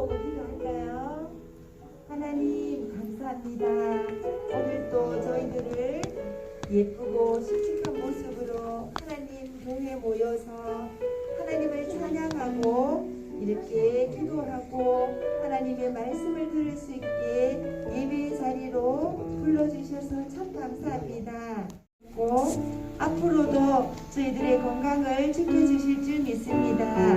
보고 기도할까요? 하나님 감사합니다. 오늘도 저희들을 예쁘고 씩씩한 모습으로 하나님 교회에 모여서 하나님을 찬양하고 이렇게 기도하고 하나님의 말씀을 들을 수 있게 예배의 자리로 불러주셔서 참 감사합니다. 앞으로도 저희들의 건강을 지켜주실 줄 믿습니다.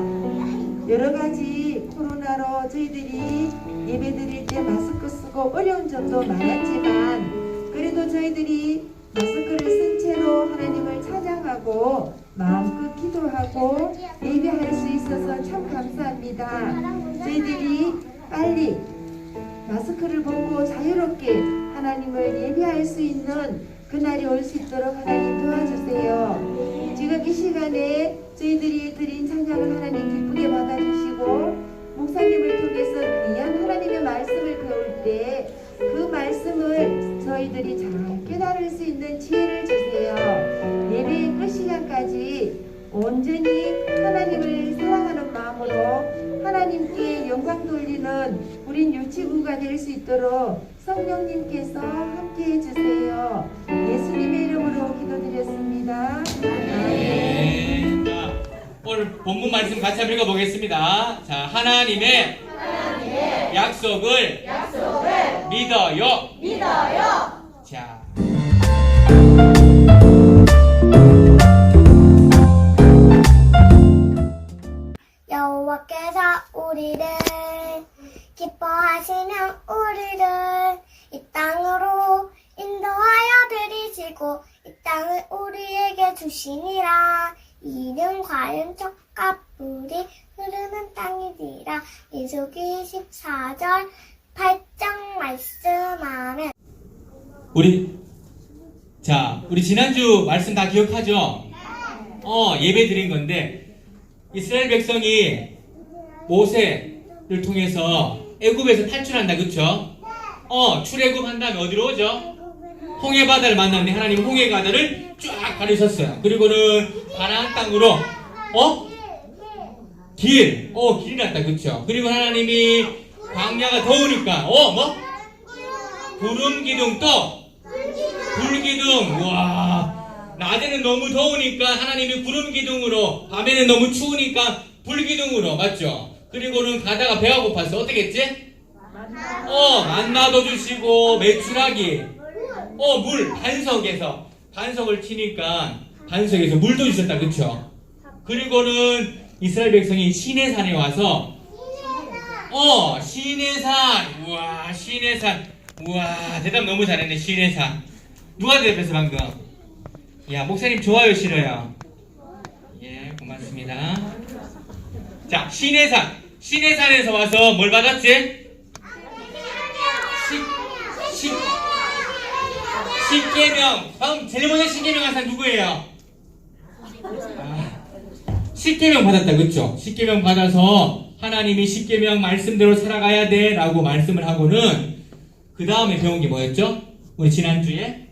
여러가지 코로나로 저희들이 예배드릴 때 마스크 쓰고 어려운 점도 많았지만 그래도 저희들이 마스크를 쓴 채로 하나님을 찬양하고 마음껏 기도하고 예배할 수 있어서 참 감사합니다. 저희들이 빨리 마스크를 벗고 자유롭게 하나님을 예배할 수 있는 그날이 올 수 있도록 하나님 도와주세요. 지금 이 시간에 저희들이 드린 찬양을 하나님 기쁘게 받아주시고 목사님을 통해서 귀한 하나님의 말씀을 배울 때 그 말씀을 저희들이 잘 깨달을 수 있는 지혜를 주세요. 예배의 끝 시간까지 온전히 하나님을 사랑하는 마음으로 하나님께 영광 돌리는 우린 유치부가 될 수 있도록 성령님께서 함께 해주세요. 예수님의 이름으로 기도드렸습니다. 아멘. 자, 오늘 본문 말씀 같이 한번 읽어보겠습니다. 자, 하나님의 약속을 믿어요. 자. 여호와께서 우리를 기뻐하시면 우리를 이 땅으로 인도하여 들이시고 이 땅을 우리에게 주시니라. 이는 과연 젖과 뿔이 흐르는 땅이니라. 민수기 14절 8장 말씀하면 우리 지난주 말씀 다 기억하죠? 예배 드린 건데 이스라엘 백성이 모세를 통해서 애굽에서 탈출한다, 그쵸? 출애굽 한 다음에 어디로 오죠? 홍해 바다를 만났는데 하나님 홍해 바다를 쫙 가르셨어요. 그리고는 가나안 땅으로 길이 났다, 그쵸? 그리고 하나님이 광야가 더우니까 구름 기둥 또 불기둥. 와, 낮에는 너무 더우니까 하나님이 구름 기둥으로, 밤에는 너무 추우니까 불기둥으로, 맞죠? 그리고는 가다가 배가 고팠어. 어떻게 했지? 만나도 주시고 메추라기, 물 반석을 치니까 반석에서 물도 주셨다, 그쵸? 그리고는 이스라엘 백성이 시내산에 와서 시내산, 우와, 시내산, 우와, 대답 너무 잘했네. 시내산 누가 대답했어 방금? 야, 목사님 좋아요 싫어요? 예, 고맙습니다. 자, 시내산에서 와서 뭘 받았지? 십계명. 방금 제일 먼저 십계명 한 사람 누구예요? 십계명 받았다, 그쵸? 십계명 받아서 하나님이 십계명 말씀대로 살아가야 돼 라고 말씀을 하고는 그 다음에 배운 게 뭐였죠? 우리 지난주에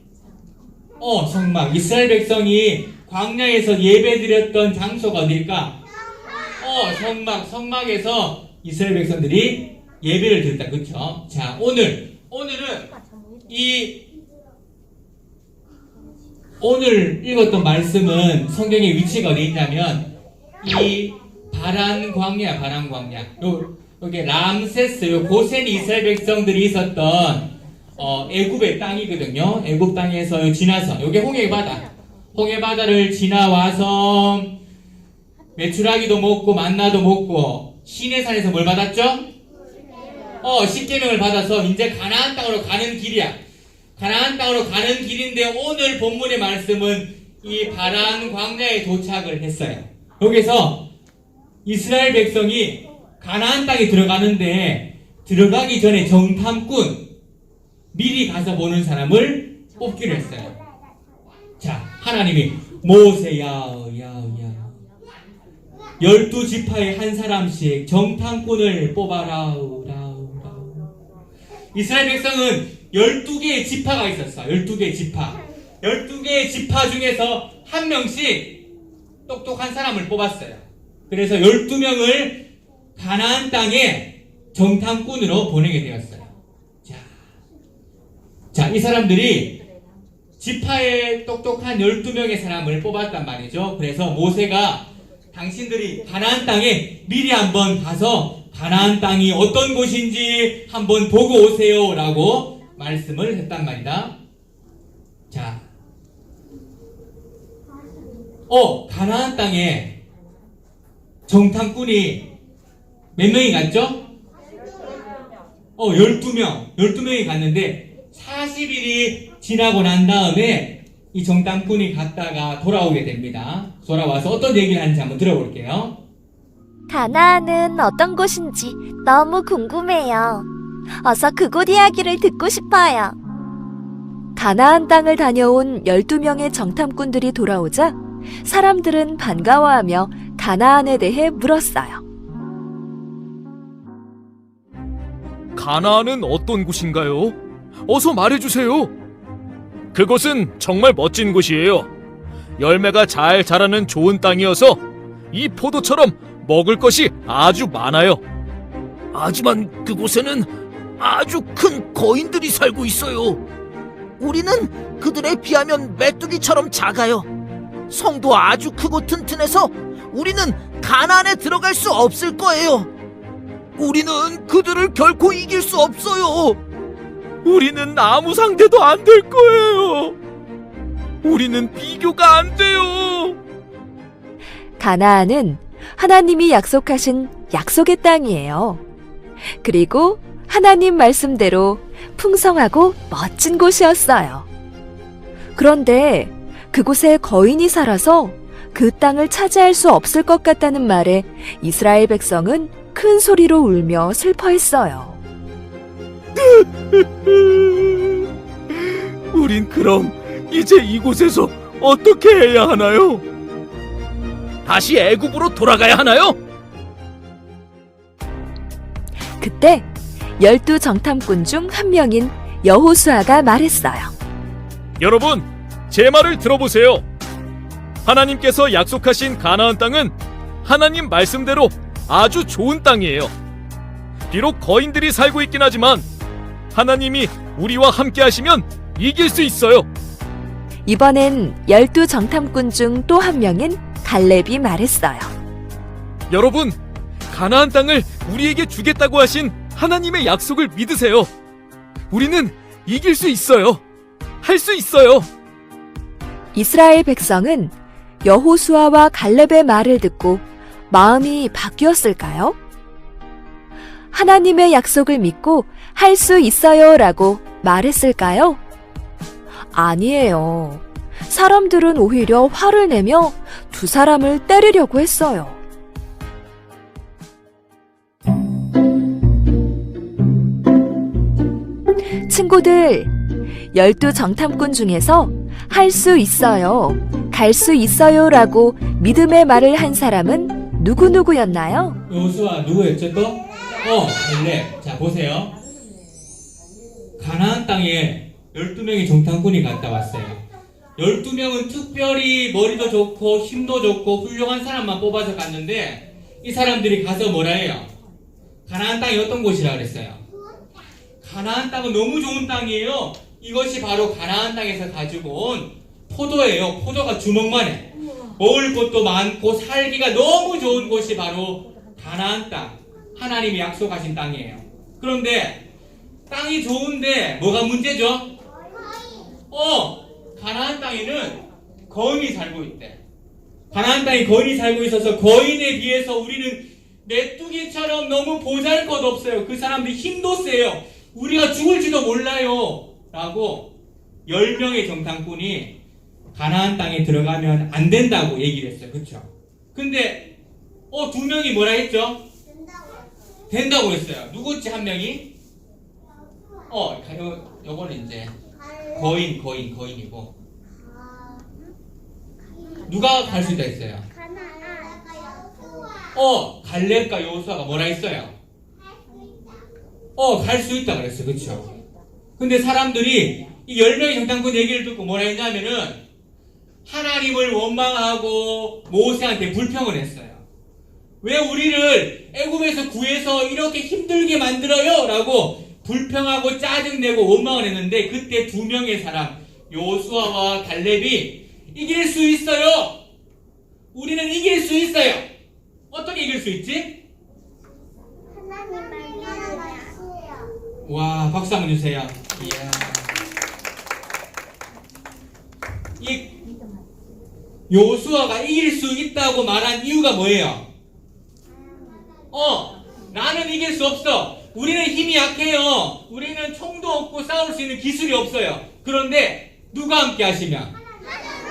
성막. 이스라엘 백성이 광야에서 예배드렸던 장소가 어딜까? 성막에서 이스라엘 백성들이 예배를 드렸다, 그쵸? 자, 오늘은 오늘 읽었던 말씀은 성경의 위치가 어디 있냐면 이 바란 광야. 여기 람세스, 고센이 이스라엘 백성들이 있었던 애굽의 땅이거든요. 애굽 땅에서 지나서 여기 홍해바다를 지나와서 메추라기도 먹고 만나도 먹고 시내산에서 뭘 받았죠? 십계명을 받아서 이제 가나안 땅으로 가는 길이야. 가나안 땅으로 가는 길인데 오늘 본문의 말씀은 이 바란 광야에 도착을 했어요. 여기서 이스라엘 백성이 가나안 땅에 들어가는데 들어가기 전에 정탐꾼, 미리 가서 보는 사람을 뽑기로 했어요. 자, 하나님이 모세야 12지파의 한 사람씩 정탐꾼을 뽑아라. 이스라엘 백성은 12개의 지파가 있었어. 12개의 지파. 12개의 지파 중에서 한 명씩 똑똑한 사람을 뽑았어요. 그래서 12명을 가나안 땅에 정탐꾼으로 보내게 되었어요. 자, 이 사람들이 지파에 똑똑한 12명의 사람을 뽑았단 말이죠. 그래서 모세가 당신들이 가나안 땅에 미리 한번 가서 가나안 땅이 어떤 곳인지 한번 보고 오세요 라고 말씀을 했단 말이다. 자, 가나안 땅에 정탐꾼이 몇 명이 갔죠? 12명이 갔는데 40일이 지나고 난 다음에 이 정탐꾼이 갔다가 돌아오게 됩니다. 돌아와서 어떤 얘기를 하는지 한번 들어볼게요. 가나안은 어떤 곳인지 너무 궁금해요. 어서 그곳 이야기를 듣고 싶어요. 가나안 땅을 다녀온 12명의 정탐꾼들이 돌아오자 사람들은 반가워하며 가나안에 대해 물었어요. 가나안은 어떤 곳인가요? 어서 말해주세요. 그곳은 정말 멋진 곳이에요. 열매가 잘 자라는 좋은 땅이어서 이 포도처럼 먹을 것이 아주 많아요. 하지만 그곳에는 아주 큰 거인들이 살고 있어요. 우리는 그들에 비하면 메뚜기처럼 작아요. 성도 아주 크고 튼튼해서 우리는 가나안에 들어갈 수 없을 거예요. 우리는 그들을 결코 이길 수 없어요. 우리는 아무 상대도 안 될 거예요. 우리는 비교가 안 돼요. 가나안은 하나님이 약속하신 약속의 땅이에요. 그리고 하나님 말씀대로 풍성하고 멋진 곳이었어요. 그런데 그곳에 거인이 살아서 그 땅을 차지할 수 없을 것 같다는 말에 이스라엘 백성은 큰 소리로 울며 슬퍼했어요. 우린 그럼 이제 이곳에서 어떻게 해야 하나요? 다시 애굽으로 돌아가야 하나요? 그때 12 정탐꾼 중 한 명인 여호수아가 말했어요. 여러분, 제 말을 들어보세요. 하나님께서 약속하신 가나안 땅은 하나님 말씀대로 아주 좋은 땅이에요. 비록 거인들이 살고 있긴 하지만 하나님이 우리와 함께 하시면 이길 수 있어요. 이번엔 12 정탐꾼 중 또 한 명인 갈렙이 말했어요. 여러분, 가나안 땅을 우리에게 주겠다고 하신 하나님의 약속을 믿으세요. 우리는 이길 수 있어요. 할 수 있어요. 이스라엘 백성은 여호수아와 갈렙의 말을 듣고 마음이 바뀌었을까요? 하나님의 약속을 믿고 할 수 있어요 라고 말했을까요? 아니에요. 사람들은 오히려 화를 내며 두 사람을 때리려고 했어요. 친구들, 12 정탐꾼 중에서 할 수 있어요, 갈 수 있어요 라고 믿음의 말을 한 사람은 누구누구였나요? 여호수아 누구였죠 또? 갈렙. 자, 보세요. 가나안 땅에 12명의 정탐꾼이 갔다 왔어요. 12명은 특별히 머리도 좋고 힘도 좋고 훌륭한 사람만 뽑아서 갔는데 이 사람들이 가서 뭐라 해요? 가나안 땅이 어떤 곳이라 그랬어요? 가나안 땅은 너무 좋은 땅이에요. 이것이 바로 가나안 땅에서 가지고 온 포도예요. 포도가 주먹만해. 먹을 것도 많고 살기가 너무 좋은 곳이 바로 가나안 땅. 하나님이 약속하신 땅이에요. 그런데 땅이 좋은데 뭐가 문제죠? 가나안 땅에는 거인이 살고 있대. 가나안 땅에 거인이 살고 있어서 거인에 비해서 우리는 메뚜기처럼 너무 보잘것없어요. 그 사람들이 힘도 세요. 우리가 죽을지도 몰라요. 라고 10명의 정탐꾼이 가나안 땅에 들어가면 안 된다고 얘기를 했어요. 그쵸? 근데 2명이 뭐라 했죠? 된다고 했어요. 누구지 한 명이? 요거는 이제 거인이고 누가 갈 수 있다 했어요? 갈렙과 여호수아가 뭐라 했어요? 갈 수 있다 그랬어요. 그쵸? 근데 사람들이 이 10명의 정탐꾼 얘기를 듣고 뭐라 했냐면은 하나님을 원망하고 모세한테 불평을 했어요. 왜 우리를 애굽에서 구해서 이렇게 힘들게 만들어요? 라고 불평하고 짜증내고 원망을 했는데 그때 두 명의 사람 여호수아와 갈렙이 이길 수 있어요. 우리는 이길 수 있어요. 어떻게 이길 수 있지? 하나님 말씀하세요. 와, 박수 한번 주세요. 이야. 이 여호수아가 이길 수 있다고 말한 이유가 뭐예요? 나는 이길 수 없어. 우리는 힘이 약해요. 우리는 총도 없고 싸울 수 있는 기술이 없어요. 그런데 누가 함께 하시면?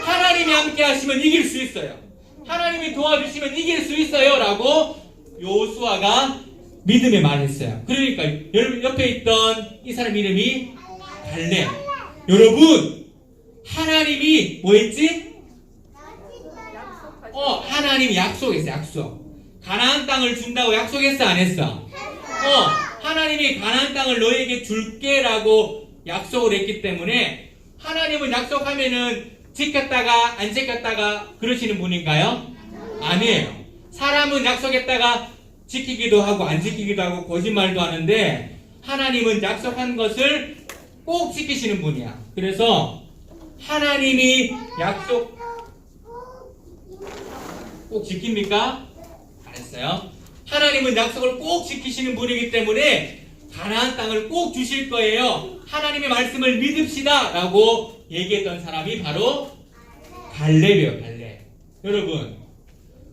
하나님이 함께 하시면 이길 수 있어요. 하나님이 도와주시면 이길 수 있어요. 라고 여호수아가 믿음의 말을 했어요. 그러니까 여러분 옆에 있던 이 사람 이름이 갈렙. 여러분, 하나님이 뭐 했지? 하나님이 약속했어요. 약속. 가나안 땅을 준다고 약속했어, 안 했어? 하나님이 가나안 땅을 너에게 줄게라고 약속을 했기 때문에 하나님은 약속하면은 지켰다가 안 지켰다가 그러시는 분인가요? 아니에요. 사람은 약속했다가 지키기도 하고 안 지키기도 하고 거짓말도 하는데 하나님은 약속한 것을 꼭 지키시는 분이야. 그래서 하나님이 약속 꼭 지킵니까? 잘했어요. 하나님은 약속을 꼭 지키시는 분이기 때문에 가나안 땅을 꼭 주실 거예요. 하나님의 말씀을 믿읍시다 라고 얘기했던 사람이 바로 갈렙이에요. 갈렙. 여러분,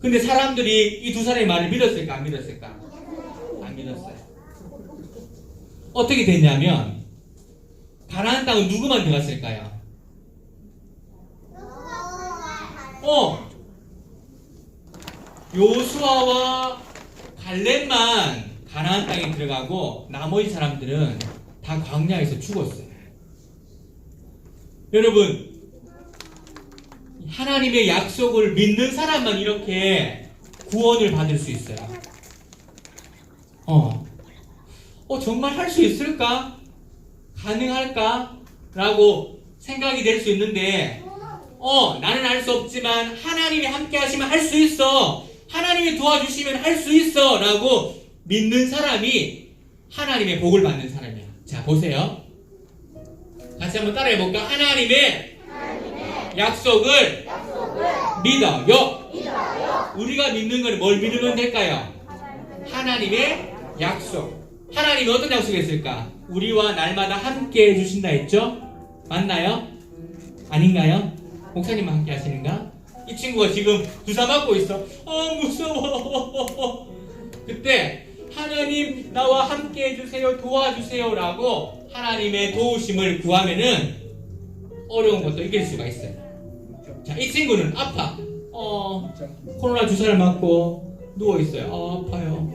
근데 사람들이 이 두 사람의 말을 믿었을까 안 믿었을까? 안 믿었어요. 어떻게 됐냐면 가나안 땅은 누구만 들어갔을까요? 여호수아와 갈렙만 가나안 땅에 들어가고 나머지 사람들은 다 광야에서 죽었어요. 여러분, 하나님의 약속을 믿는 사람만 이렇게 구원을 받을 수 있어요. 정말 할 수 있을까? 가능할까? 라고 생각이 될 수 있는데 나는 할 수 없지만 하나님이 함께 하시면 할 수 있어. 하나님이 도와주시면 할 수 있어 라고 믿는 사람이 하나님의 복을 받는 사람이야. 자, 보세요. 같이 한번 따라해볼까? 하나님의 약속을 믿어요. 우리가 믿는 건 뭘 믿으면 될까요? 하나님의 약속. 하나님이 어떤 약속했을까? 우리와 날마다 함께 해주신다 했죠? 맞나요? 아닌가요? 목사님만 함께 하시는가? 이 친구가 지금 주사 맞고 있어. 무서워. 그때 하나님 나와 함께 해주세요, 도와주세요 라고 하나님의 도우심을 구하면은 어려운 것도 이길 수가 있어요. 자, 이 친구는 아파. 코로나 주사를 맞고 누워있어요. 아파요.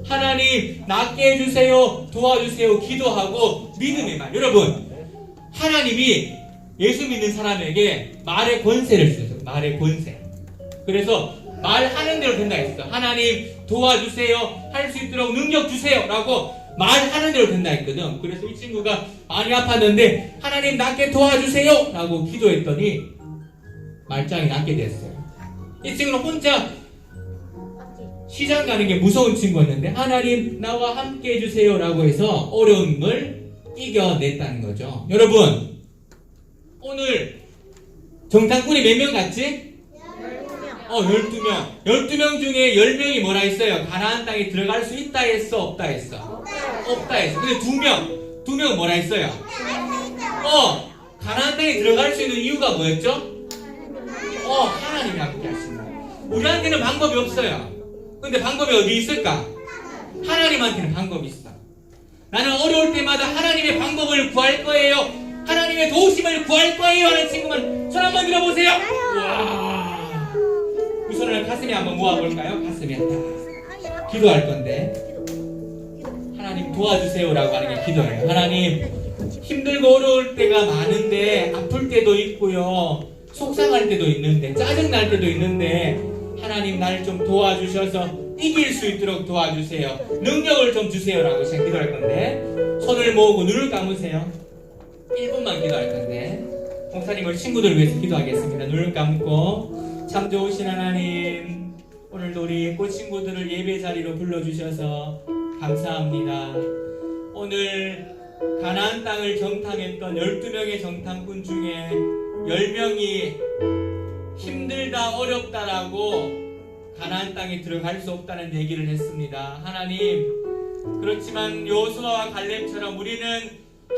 하나님 낫게 해주세요, 도와주세요 기도하고 믿음의 말. 여러분, 하나님이 예수 믿는 사람에게 말의 권세를 주셨어요. 말의 권세. 그래서 말하는 대로 된다 했어. 하나님 도와주세요, 할 수 있도록 능력 주세요 라고 말하는 대로 된다 했거든. 그래서 이 친구가 많이 아팠는데 하나님 낫게 도와주세요 라고 기도했더니 말짱이 낫게 됐어요. 이 친구는 혼자 시장 가는 게 무서운 친구였는데 하나님 나와 함께 해주세요 라고 해서 어려움을 이겨냈다는 거죠. 여러분, 오늘 정탐꾼이 몇 명 갔지? 12명. 12명 중에 10명이 뭐라 했어요? 가나안 땅에 들어갈 수 있다 했어? 없다 했어? 없다 했어. 근데 2명은 뭐라 했어요? 가나안 땅에 들어갈 수 있는 이유가 뭐였죠? 하나님이 함께 하신다. 우리한테는 방법이 없어요. 근데 방법이 어디 있을까? 하나님한테는 방법이 있어. 나는 어려울 때마다 하나님의 방법을 구할 거예요, 하나님의 도우심을 구할 거예요 하는 친구만 손 한번 들어보세요. 우와. 그 손을 가슴에 한번 모아볼까요? 가슴에 딱 기도할 건데 하나님 도와주세요 라고 하는 게 기도예요. 하나님, 힘들고 어려울 때가 많은데 아플 때도 있고요, 속상할 때도 있는데 짜증날 때도 있는데 하나님 날 좀 도와주셔서 이길 수 있도록 도와주세요, 능력을 좀 주세요 라고 제가 기도할 건데 손을 모으고 눈을 감으세요. 1분만 기도할 건데 목사님을 친구들을 위해서 기도하겠습니다. 눈을 감고 참 좋으신 하나님, 오늘도 우리 꽃 친구들을 예배 자리로 불러주셔서 감사합니다. 오늘 가나안 땅을 정탐했던 12명의 정탐꾼 중에 10명이 힘들다 어렵다라고 가나안 땅에 들어갈 수 없다는 얘기를 했습니다. 하나님, 그렇지만 여호수아와 갈렙처럼 우리는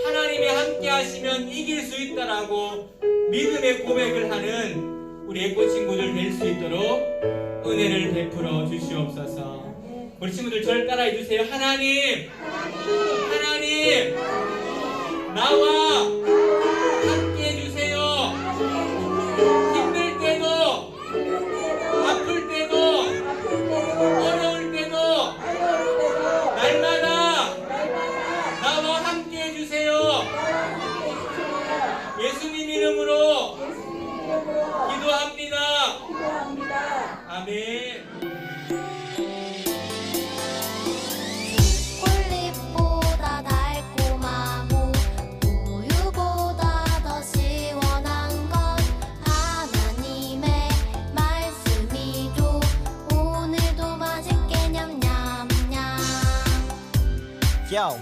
하나님이 함께 하시면 이길 수 있다라고 믿음의 고백을 하는 우리 애꽃 친구들 될 수 있도록 은혜를 베풀어 주시옵소서. 우리 친구들 저를 따라해 주세요. 하나님, 나와 함께 해주세요. 힘들 때도, 아플 때도, 어려울 때도, 날마다 나와 함께 해주세요. 예수님 이름으로 기도합니다. 아멘. 꿀잎보다 달콤하고 우유보다 더 시원한 건 하나님의 말씀이죠. 오늘도 맛있게 냠냠냠. Yo,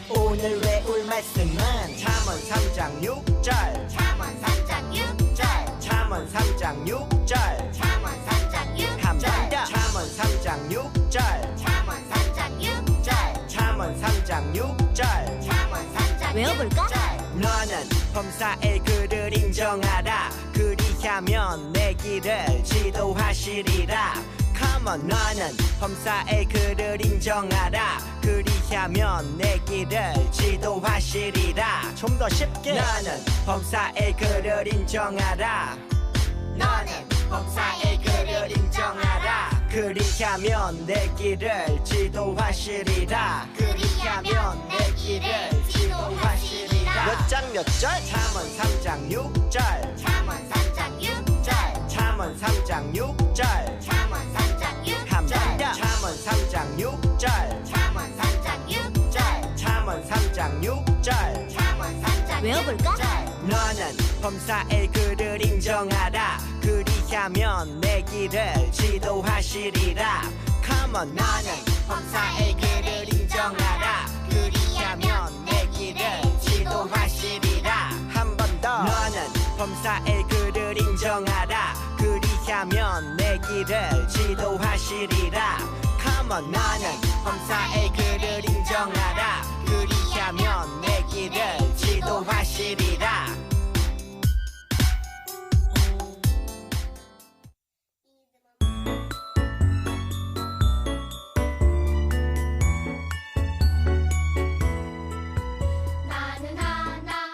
오늘 외울 말씀은 잠언 3장 6절 잠언 3장 6절 잠언 3장 6절 잠언 3장 6절 한 번 더 잠언 3장 6절 잠언 3장 6절 잠언 3장 6절 잠언 3장 외워볼까? 너는 범사의 그를 인정하라 그리하면 내 길을 지도하시리라. Come on, 너는 범사의 그를 인정하라 그리하면 내 길을 지도하시리라. 좀 더 쉽게 너는 범사의 그를 인정하라 너는 범사의 그를 인정하라 그리하면 내 길을 지도하시리라. 그리하면 내 길을 지도하시리라. 몇 장 몇 절? 잠언 3장 6절 잠언 3장 6절 잠언 3장 6절 잠언 3장 6절 한 번 더 잠언 3장 6절 잠언 3장 6절 잠언 3장 6절 잠언 3장 외워볼까? 너는 범사의 그를 인정하라 그리하면 내 길을 지도하시리라. Come on, 너는 범사의 그를 인정하라 그리하면 내 길을 지도하시리라. 한 번 더 너는 범사의 그를 인정하라 그리하면 내 길을 지도하시리라. Come on, 너는 범사